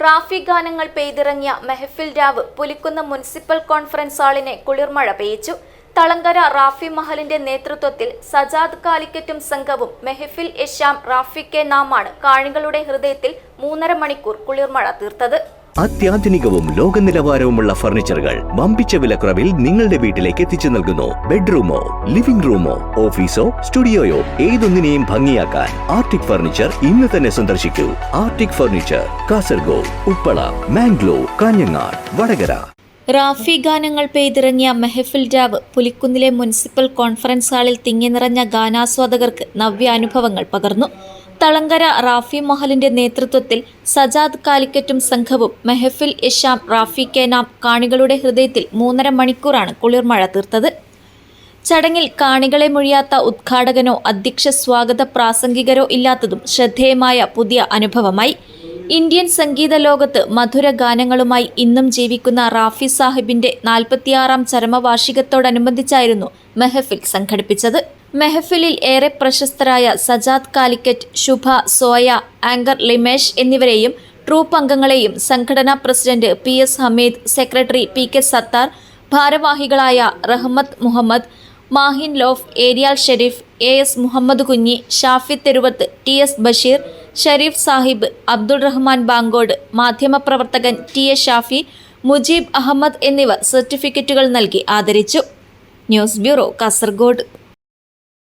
റാഫി ഗാനങ്ങൾ പെയ്തിറങ്ങിയ മെഹഫിൽ രാവ് പുലിക്കുന്ന മുനിസിപ്പൽ കോൺഫറൻസ് ഹാളിനെ കുളിർമഴ പെയ്യിച്ചു. തളങ്കര റാഫി മഹലിന്റെ നേതൃത്വത്തിൽ സജാദ് കാലിക്കറ്റും സംഘവും മെഹഫിൽ എഷാം റാഫി കെ നാമാണ് കാണികളുടെ ഹൃദയത്തിൽ 3.5 മണിക്കൂർ കുളിർമഴ തീർത്തത്. അത്യാധുനികവും ലോക നിലവാരവുമുള്ള ഫർണിച്ചറുകൾ വമ്പിച്ച വിലക്കുറവിൽ നിങ്ങളുടെ വീട്ടിലേക്ക് എത്തിച്ചു നൽകുന്നു. ബെഡ്റൂമോ, ലിവിംഗ് റൂമോ, ഓഫീസോ, സ്റ്റുഡിയോയോ ഏതൊന്നിനെയും ഭംഗിയാക്കാൻ ആർട്ടിക് ഫർണിച്ചർ ഇന്ന് തന്നെ സന്ദർശിക്കൂ. Arctic Furniture, Kasaragod, Uppala, Mangalore, Kanhangad, Vadakara. റാഫി ഗാനങ്ങൾ പെയ്തിറങ്ങിയ മെഹഫിൽ രാവ് പുലിക്കുന്നിലെ മുനിസിപ്പൽ കോൺഫറൻസ് ഹാളിൽ തിങ്ങി നിറഞ്ഞ ഗാനാസ്വാദകർക്ക് നവ്യാനുഭവങ്ങൾ പകർന്നു. തളങ്കര റാഫി മഹലിന്റെ നേതൃത്വത്തിൽ സജാദ് കാലിക്കറ്റും സംഘവും മെഹഫിൽ എഷാം റാഫി കെ നാം കാണികളുടെ ഹൃദയത്തിൽ 3.5 മണിക്കൂറാണ് കുളിർമഴ തീർത്തത്. ചടങ്ങിൽ കാണികളെ മൊഴിയാത്ത ഉദ്ഘാടകനോ അധ്യക്ഷ സ്വാഗത പ്രാസംഗികരോ ഇല്ലാത്തതും ശ്രദ്ധേയമായ പുതിയ അനുഭവമായി. ഇന്ത്യൻ സംഗീത ലോകത്ത് മധുര ഗാനങ്ങളുമായി ഇന്നും ജീവിക്കുന്ന റാഫി സാഹിബിന്റെ 46-ാം ചരമവാർഷികത്തോടനുബന്ധിച്ചായിരുന്നു മെഹഫിൽ സംഘടിപ്പിച്ചത്. മെഹഫിലിൽ ഏറെ പ്രശസ്തരായ സജാദ് കാലിക്കറ്റ്, ശുഭ, സോയ, ആങ്കർ ലിമേഷ് എന്നിവരെയും ട്രൂപ്പ് അംഗങ്ങളെയും സംഘടനാ president PS Hameed, secretary PK Sathar, ഭാരവാഹികളായ റഹ്മത്ത് മുഹമ്മദ്, മാഹിൻ ലോഫ്, ഏരിയാൽ ഷെരീഫ്, AS മുഹമ്മദ് കുഞ്ഞി, ഷാഫി തെരുവത്ത്, TS ബഷീർ, ഷരീഫ് സാഹിബ്, അബ്ദുൾ റഹ്മാൻ ബാങ്കോട്, മാധ്യമപ്രവർത്തകൻ TA ഷാഫി, മുജീബ് അഹമ്മദ് എന്നിവർ സർട്ടിഫിക്കറ്റുകൾ നൽകി ആദരിച്ചു. News bureau, Kasaragod.